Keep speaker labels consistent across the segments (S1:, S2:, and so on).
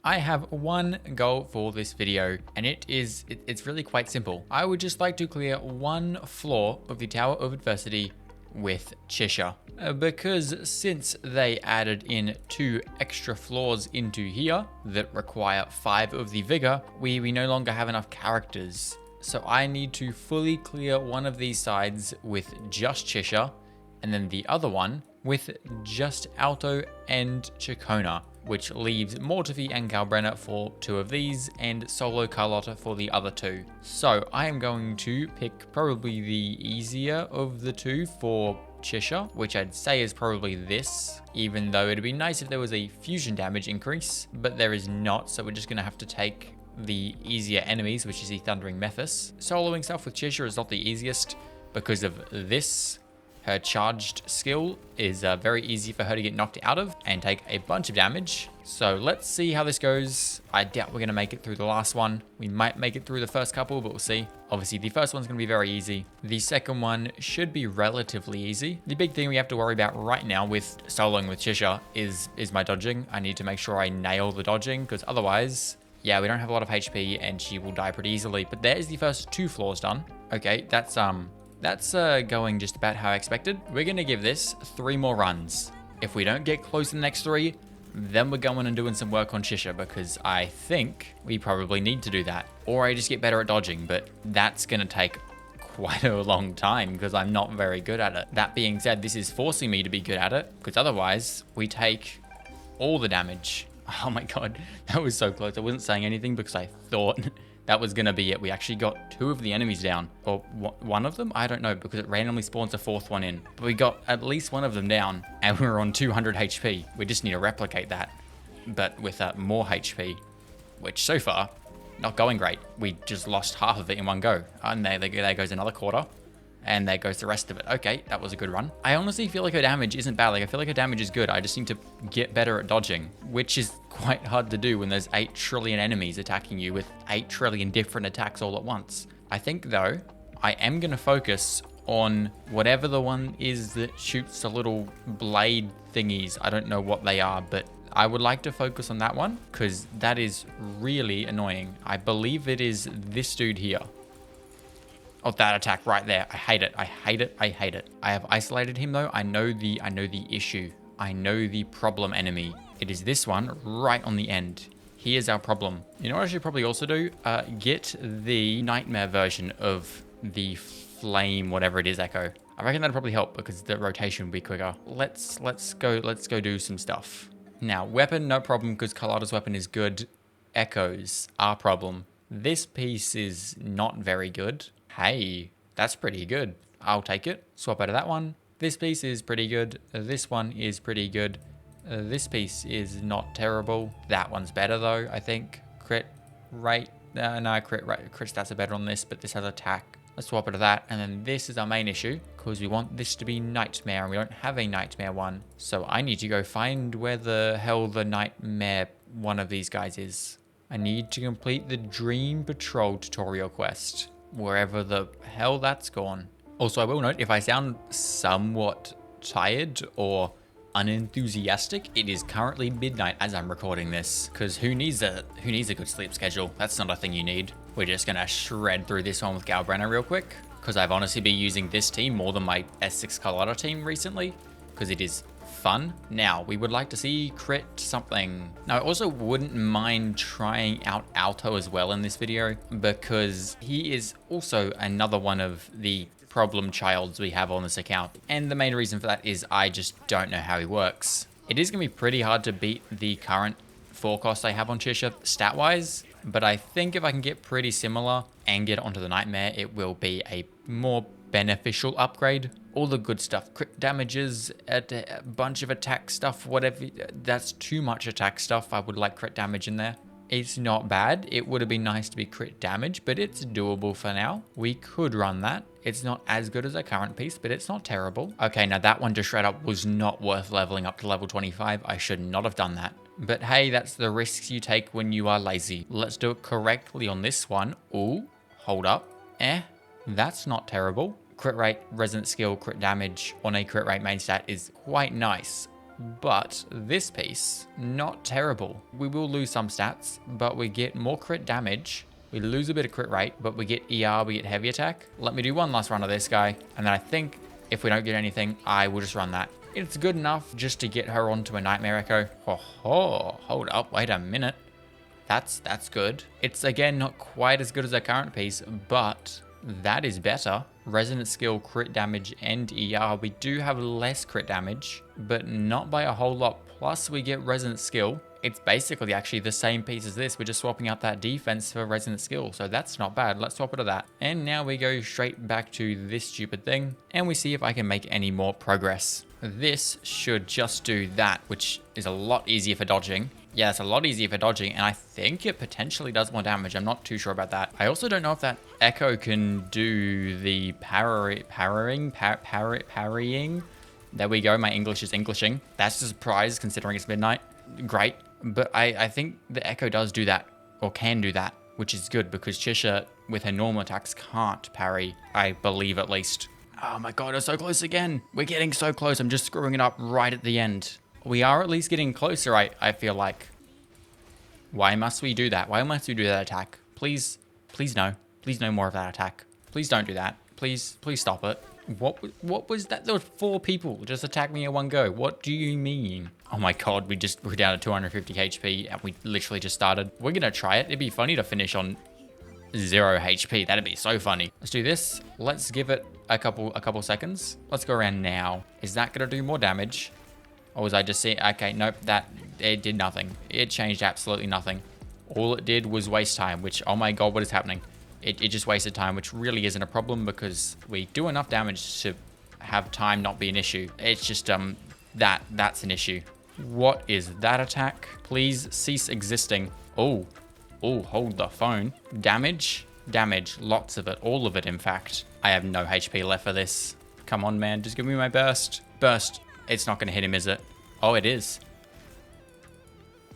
S1: I have one goal for this video, and it's really quite simple. I would just like to clear one floor of the Tower of Adversity with Chixia. Because since they added in 2 extra floors into here that require 5 of the vigor, we no longer have enough characters. So I need to fully clear one of these sides with just Chixia, and then the other one with just Aalto and Chicona, which leaves Mortifi and Galbrenna for 2 of these, and Solo Carlotta for the other 2. So I am going to pick probably the easier of the 2 for Chixia, which I'd say is probably this, even though it'd be nice if there was a fusion damage increase, but there is not, so we're just gonna have to take the easier enemies, which is the Thundering Mephis. Soloing stuff with Chixia is not the easiest because of this. Her charged skill is very easy for her to get knocked out of and take a bunch of damage. So let's see how this goes. I doubt we're going to make it through the last one. We might make it through the first couple, but we'll see. Obviously, the first one's going to be very easy. The second one should be relatively easy. The big thing we have to worry about right now with soloing with Chixia is my dodging. I need to make sure I nail the dodging, because otherwise, yeah, we don't have a lot of HP and she will die pretty easily. But there's the first 2 floors done. Okay, that's going just about how I expected. We're going to give this 3 more runs. If we don't get close to the next 3, then we're going and doing some work on Chixia, because I think we probably need to do that. Or I just get better at dodging, but that's going to take quite a long time because I'm not very good at it. That being said, this is forcing me to be good at it, because otherwise we take all the damage. Oh my god, that was so close. I wasn't saying anything because I thought that was going to be it. We actually got 2 of the enemies down. Or one of them? I don't know, because it randomly spawns a 4th one in. But we got at least one of them down, and we're on 200 HP. We just need to replicate that, but with more HP, which so far, not going great. We just lost half of it in one go. And there goes another quarter. And there goes the rest of it. Okay, that was a good run. I honestly feel like her damage isn't bad. Like, I feel like her damage is good. I just need to get better at dodging, which is quite hard to do when there's 8 trillion enemies attacking you with 8 trillion different attacks all at once. I think, though, I am going to focus on whatever the one is that shoots the little blade thingies. I don't know what they are, but I would like to focus on that one because that is really annoying. I believe it is this dude here. Oh, that attack right there. I hate it. I hate it. I hate it. I have isolated him though. I know the issue. I know the problem enemy. It is this one right on the end. He is our problem. You know what I should probably also do? Get the nightmare version of the flame, whatever it is, echo. I reckon that'll probably help because the rotation will be quicker. Let's go do some stuff. Now, weapon, no problem because Carlotta's weapon is good. Echoes, our problem. This piece is not very good. Hey, that's pretty good. I'll take it. Swap out of that one. This piece is pretty good. This one is pretty good. This piece is not terrible. That one's better though, I think. Crit rate. No, crit stats are better on this, but this has attack. Let's swap it to that. And then this is our main issue because we want this to be Nightmare and we don't have a Nightmare one. So I need to go find where the hell the Nightmare one of these guys is. I need to complete the Dream Patrol tutorial quest. Wherever the hell that's gone. Also, I will note, if I sound somewhat tired or unenthusiastic, it is currently midnight as I'm recording this. Because who needs a good sleep schedule? That's not a thing you need. We're just gonna shred through this one with Galbrenna real quick. Because I've honestly been using this team more than my S6 Carlotta team recently. Because it is fun. Now, we would like to see crit something. Now, I also wouldn't mind trying out Aalto as well in this video because he is also another one of the problem childs we have on this account. And the main reason for that is I just don't know how he works. It is going to be pretty hard to beat the current forecast I have on Chixia stat-wise, but I think if I can get pretty similar and get onto the Nightmare, it will be a more beneficial upgrade. All the good stuff, crit damages, a bunch of attack stuff, whatever. That's too much attack stuff. I would like crit damage in there. It's not bad. It would have been nice to be crit damage, but it's doable for now. We could run that. It's not as good as our current piece, but it's not terrible. Okay, now that one just straight up was not worth leveling up to level 25. I should not have done that. But hey, that's the risks you take when you are lazy. Let's do it correctly on this one. Ooh, hold up. That's not terrible. Crit rate, resonant skill, crit damage on a crit rate main stat is quite nice. but this piece, not terrible. We will lose some stats, but we get more crit damage. We lose a bit of crit rate, but we get ER, we get heavy attack. Let me do one last run of this guy, and then I think if we don't get anything, I will just run that. It's good enough just to get her onto a Nightmare Echo. Hold up, wait a minute. That's good. It's again not quite as good as our current piece, but that is better. Resonant skill, crit damage, and ER. We do have less crit damage, but not by a whole lot. Plus we get resonant skill. It's basically actually the same piece as this. We're just swapping out that defense for resonant skill. So that's not bad. Let's swap it to that. And now we go straight back to this stupid thing and we see if I can make any more progress. This should just do that, which is a lot easier for dodging. Yeah, it's a lot easier for dodging, and I think it potentially does more damage. I'm not too sure about that. I also don't know if that Echo can do the parrying. There we go, my English is Englishing. That's a surprise considering it's midnight. Great, but I think the Echo does do that, or can do that, which is good because Chixia with her normal attacks can't parry, I believe at least. Oh my god, we're so close again. We're getting so close, I'm just screwing it up right at the end. We are at least getting closer, I feel like. Why must we do that? Why must we do that attack? Please no. Please no more of that attack. Please don't do that. Please stop it. What was that? There were 4 people just attacked me at one go. What do you mean? Oh my god, we're down to 250 HP and we literally just started. We're gonna try it. It'd be funny to finish on 0 HP. That'd be so funny. Let's do this. Let's give it a couple seconds. Let's go around now. Is that gonna do more damage? Or was I just saying, okay, nope, it did nothing. It changed absolutely nothing. All it did was waste time, which, oh my god, what is happening? It just wasted time, which really isn't a problem because we do enough damage to have time not be an issue. It's just, that's an issue. What is that attack? Please cease existing. Oh, hold the phone. Damage, lots of it, all of it, in fact. I have no HP left for this. Come on, man, just give me my burst. Burst. It's not going to hit him, is it? Oh, it is.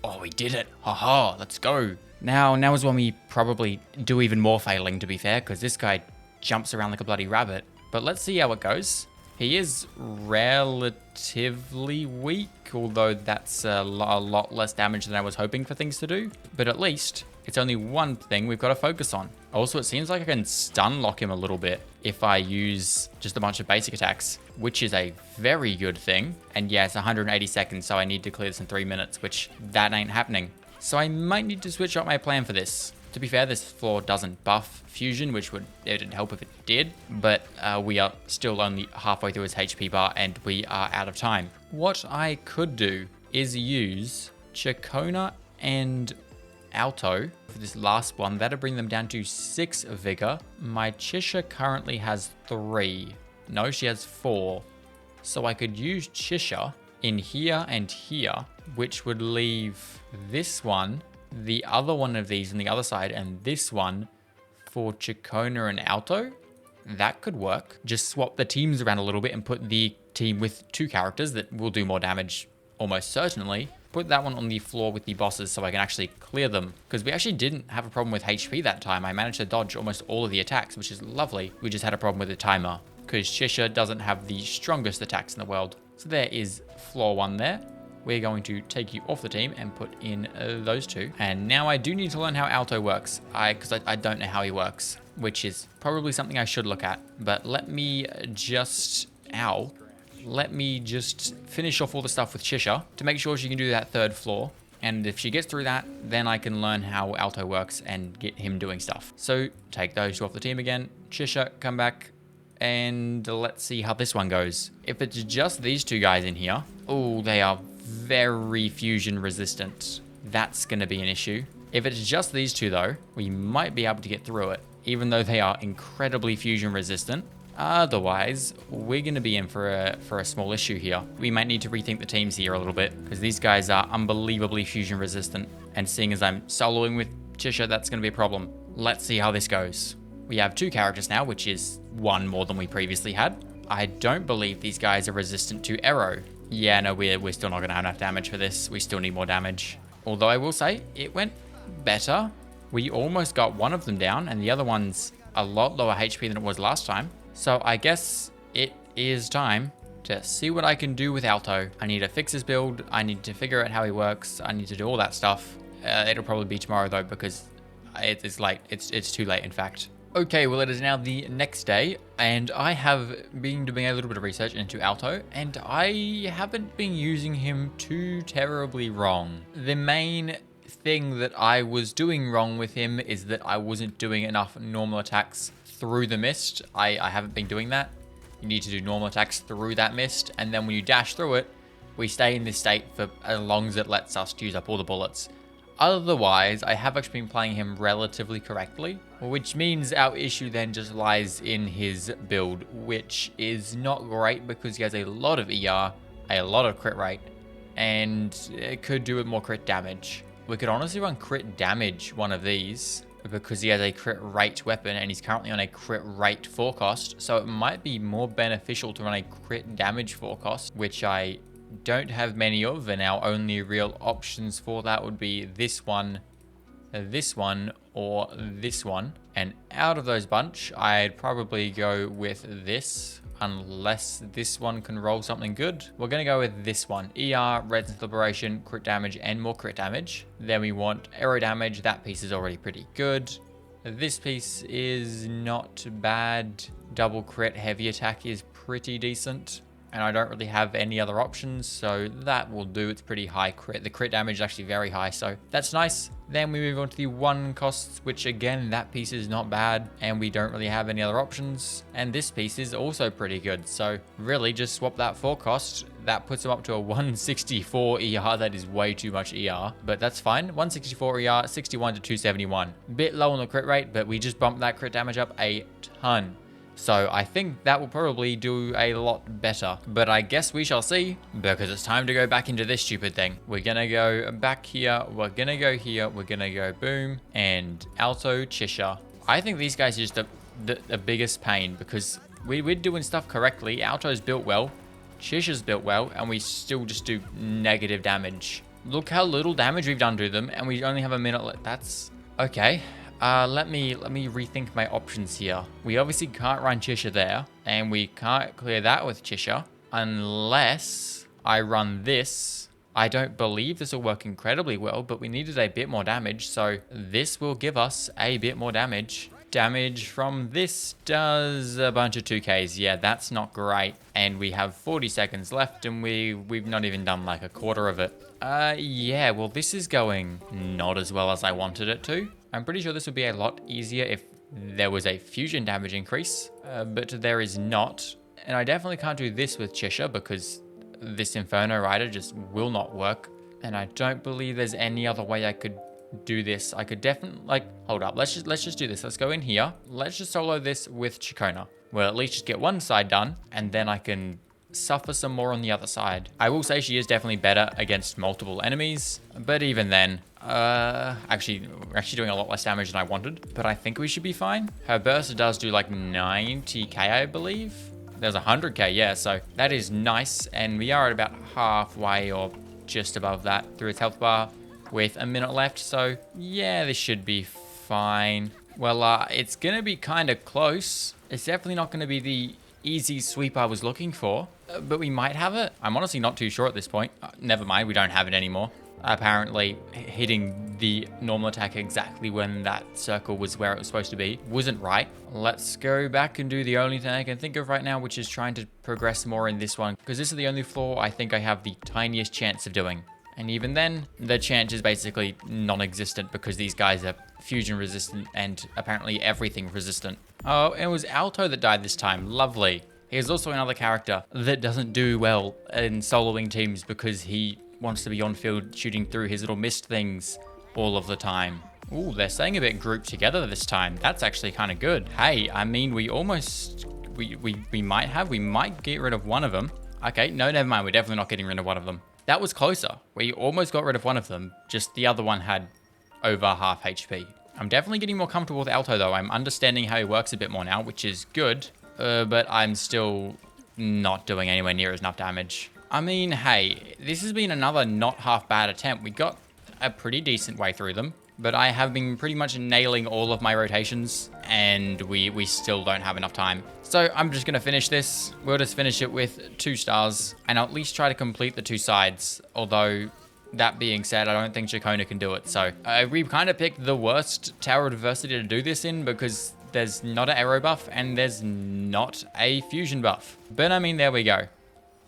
S1: Oh, we did it. Haha, let's go. Now is when we probably do even more failing, to be fair, because this guy jumps around like a bloody rabbit. But let's see how it goes. He is relatively weak, although that's a lot less damage than I was hoping for things to do. But at least it's only one thing we've got to focus on. Also, it seems like I can stun lock him a little bit if I use just a bunch of basic attacks, which is a very good thing. And yeah, it's 180 seconds, so I need to clear this in 3 minutes, which that ain't happening. So I might need to switch up my plan for this. To be fair, this floor doesn't buff fusion, which it'd help if it did, but we are still only halfway through his HP bar and we are out of time. What I could do is use Chixia and Aalto for this last one. That'll bring them down to 6 vigor. My Chixia currently has 3. No, she has 4. So I could use Chixia in here and here, which would leave this one, the other one of these on the other side, and this one for Chixia and Aalto. That could work. Just swap the teams around a little bit and put the team with 2 characters that will do more damage almost certainly. Put that one on the floor with the bosses so I can actually clear them. Because we actually didn't have a problem with HP that time. I managed to dodge almost all of the attacks, which is lovely. We just had a problem with the timer because Chixia doesn't have the strongest attacks in the world. So there is floor 1 there. We're going to take you off the team and put in those 2. And now I do need to learn how Aalto works, because I don't know how he works, which is probably something I should look at. But let me just finish off all the stuff with Chixia to make sure she can do that 3rd floor. And if she gets through that, then I can learn how Aalto works and get him doing stuff. So take those 2 off the team again. Chixia, come back. And let's see how this one goes. If it's just these 2 guys in here, oh, they are very fusion resistant. That's going to be an issue. If it's just these 2 though, we might be able to get through it, even though they are incredibly fusion resistant. Otherwise, we're going to be in for a small issue here. We might need to rethink the teams here a little bit, because these guys are unbelievably fusion resistant. And seeing as I'm soloing with Chixia, that's going to be a problem. Let's see how this goes. We have 2 characters now, which is 1 more than we previously had. I don't believe these guys are resistant to arrow. Yeah, no, we're still not going to have enough damage for this. We still need more damage. Although I will say, it went better. We almost got one of them down, and the other one's a lot lower HP than it was last time. So I guess it is time to see what I can do with Aalto. I need to fix his build. I need to figure out how he works. I need to do all that stuff. It'll probably be tomorrow though, because it's late. It's too late, in fact. Okay, well, it is now the next day, and I have been doing a little bit of research into Aalto, and I haven't been using him too terribly wrong. The main thing that I was doing wrong with him is that I wasn't doing enough normal attacks through the mist. I haven't been doing that. You need to do normal attacks through that mist, and then when you dash through it, we stay in this state for as long as it lets us use up all the bullets. Otherwise, I have actually been playing him relatively correctly, which means our issue then just lies in his build, which is not great because he has a lot of ER, a lot of crit rate, and it could do with more crit damage. We could honestly run crit damage one of these because he has a crit rate weapon and he's currently on a crit rate forecast, so it might be more beneficial to run a crit damage forecast, which I don't have many of, and our only real options for that would be this one, or this one. And out of those bunch, I'd probably go with this, unless this one can roll something good. We're gonna go with this one. ER, Resistance Liberation, crit damage, and more crit damage. Then we want aero damage. That piece is already pretty good. This piece is not bad. Double crit, heavy attack is pretty decent. And I don't really have any other options, so that will do. It's pretty high crit. The crit damage is actually very high, so that's nice. Then we move on to the one costs, which again, that piece is not bad, and we don't really have any other options. And this piece is also pretty good, so really just swap that for cost. That puts them up to a 164 ER. That is way too much ER, but that's fine. 164 ER, 61 to 271. Bit low on the crit rate, but we just bumped that crit damage up a ton. So I think that will probably do a lot better, but I guess we shall see, because it's time to go back into this stupid thing. We're gonna go back here, we're gonna go here, we're gonna go boom, and Aalto, Chixia. I think these guys are just the biggest pain, because we're doing stuff correctly. Aalto's built well, Chixia's built well, and we still just do negative damage. Look how little damage we've done to them, and we only have a minute left. That's okay. Let me rethink my options here. We obviously can't run Chixia there, and we can't clear that with Chixia unless I run this. I don't believe this will work incredibly well, but we needed a bit more damage, so this will give us a bit more damage. Damage from this does a bunch of 2Ks. Yeah, that's not great. And we have 40 seconds left, and we've not even done like a quarter of it. Yeah, well, this is going not as well as I wanted it to. I'm pretty sure this would be a lot easier if there was a fusion damage increase, but there is not. And I definitely can't do this with Chixia because this Inferno Rider just will not work. And I don't believe there's any other way I could do this. I could definitely, hold up. Let's just do this. Let's go in here. Let's just solo this with Chicona. We'll at least just get one side done, and then I can suffer some more on the other side. I will say she is definitely better against multiple enemies, but even then, actually, we're actually doing a lot less damage than I wanted, but I think we should be fine. Her burst does do like 90k, I believe. There's 100k, yeah, so that is nice, and we are at about halfway or just above that through its health bar with a minute left, so yeah, this should be fine. Well, it's gonna be kind of close. It's definitely not gonna be the easy sweep I was looking for, but we might have it. I'm honestly not too sure at this point. Never mind, we don't have it anymore. Apparently, hitting the normal attack exactly when that circle was where it was supposed to be wasn't right. Let's go back and do the only thing I can think of right now, which is trying to progress more in this one, because this is the only floor I think I have the tiniest chance of doing. And even then, the chance is basically non-existent because these guys are fusion resistant and apparently everything resistant. Oh, it was Aalto that died this time. Lovely. He is also another character that doesn't do well in soloing teams because he wants to be on field shooting through his little mist things all of the time. Ooh, they're staying a bit grouped together this time. That's actually kind of good. Hey, I mean, we might get rid of one of them. Okay, no, never mind. We're definitely not getting rid of one of them. That was closer. We almost got rid of one of them. Just the other one had over half HP. I'm definitely getting more comfortable with Aalto though. I'm understanding how he works a bit more now, which is good. But I'm still not doing anywhere near enough damage. I mean, hey, this has been another not half bad attempt. We got a pretty decent way through them. but I have been pretty much nailing all of my rotations, and we still don't have enough time. So I'm just going to finish this. We'll just finish it with 2 stars, and I'll at least try to complete the 2 sides, although that being said, I don't think Chicona can do it. So we kind of picked the worst Tower of Adversity to do this in because there's not an arrow buff and there's not a fusion buff. But I mean, there we go.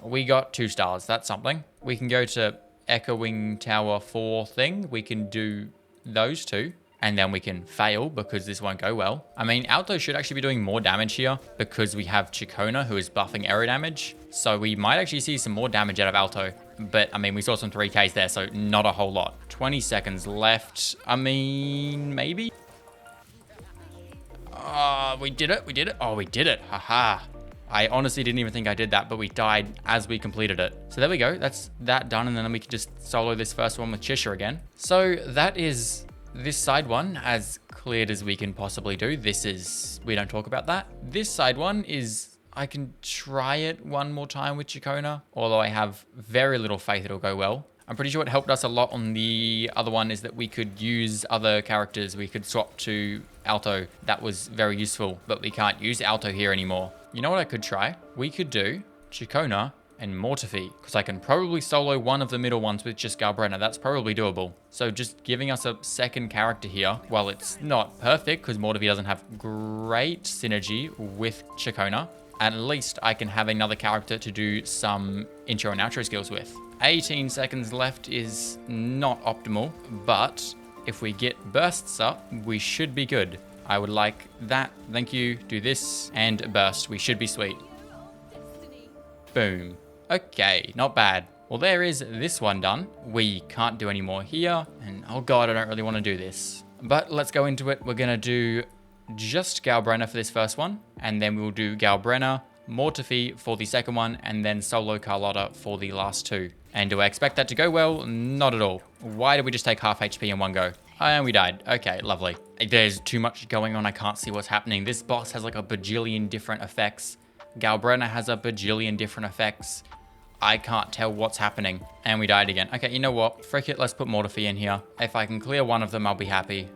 S1: We got 2 stars. That's something. We can go to Echoing Tower 4 thing. We can do those 2. And then we can fail because this won't go well. I mean, Aalto should actually be doing more damage here because we have Chicona who is buffing arrow damage. So we might actually see some more damage out of Aalto. But I mean, we saw some 3Ks there, so not a whole lot. 20 seconds left. I mean, maybe? We did it. We did it. Oh, we did it. Haha. I honestly didn't even think I did that, but we died as we completed it. So there we go. That's that done. And then we can just solo this first one with Chixia again. So that is this side one as cleared as we can possibly do. This is, we don't talk about that. This side one is, I can try it one more time with Chicona, although I have very little faith it'll go well. I'm pretty sure it helped us a lot on the other one is that we could use other characters. We could swap to Aalto. That was very useful, but we can't use Aalto here anymore. You know what I could try? We could do Chicona and Mortifi, because I can probably solo one of the middle ones with just Galbrenna. That's probably doable. So just giving us a second character here, while it's not perfect, because Mortifi doesn't have great synergy with Chicona, at least I can have another character to do some intro and outro skills with. 18 seconds left is not optimal, but if we get bursts up, we should be good. I would like that. Thank you. Do this and burst. We should be sweet. Boom. Okay, not bad. Well, there is this one done. We can't do any more here. And oh god, I don't really want to do this. But let's go into it. We're going to do just Galbrenna for this first one. And then we'll do Galbrenna, Mortifi for the second one, and then solo Carlotta for the last 2. And do I expect that to go well? Not at all. Why did we just take half HP in one go? And we died. Okay, lovely. There's too much going on. I can't see what's happening. This boss has like a bajillion different effects. Galbrenna has a bajillion different effects. I can't tell what's happening. And we died again. Okay, you know what? Frick it, let's put Mortifi in here. If I can clear one of them, I'll be happy.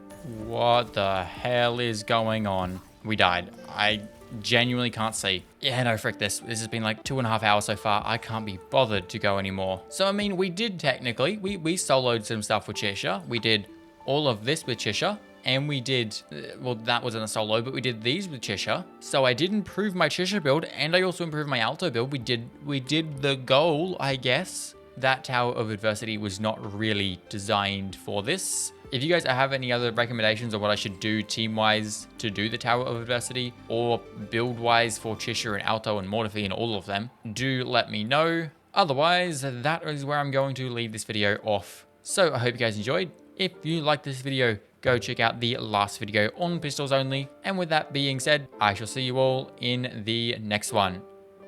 S1: What the hell is going on? We died. I genuinely can't see. Yeah, no, frick this. This has been like 2.5 hours so far. I can't be bothered to go anymore. So, I mean, we did technically. We soloed some stuff with Chixia. We did all of this with Chixia. And we did, well, that wasn't a solo, but we did these with Chixia. So I did improve my Chixia build, and I also improved my Aalto build. We did the goal, I guess. That Tower of Adversity was not really designed for this. If you guys have any other recommendations on what I should do team-wise to do the Tower of Adversity, or build-wise for Chixia and Aalto and Mortifi and all of them, do let me know. Otherwise, that is where I'm going to leave this video off. So I hope you guys enjoyed. If you like this video, go check out the last video on pistols only. And with that being said, I shall see you all in the next one.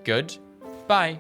S1: Goodbye.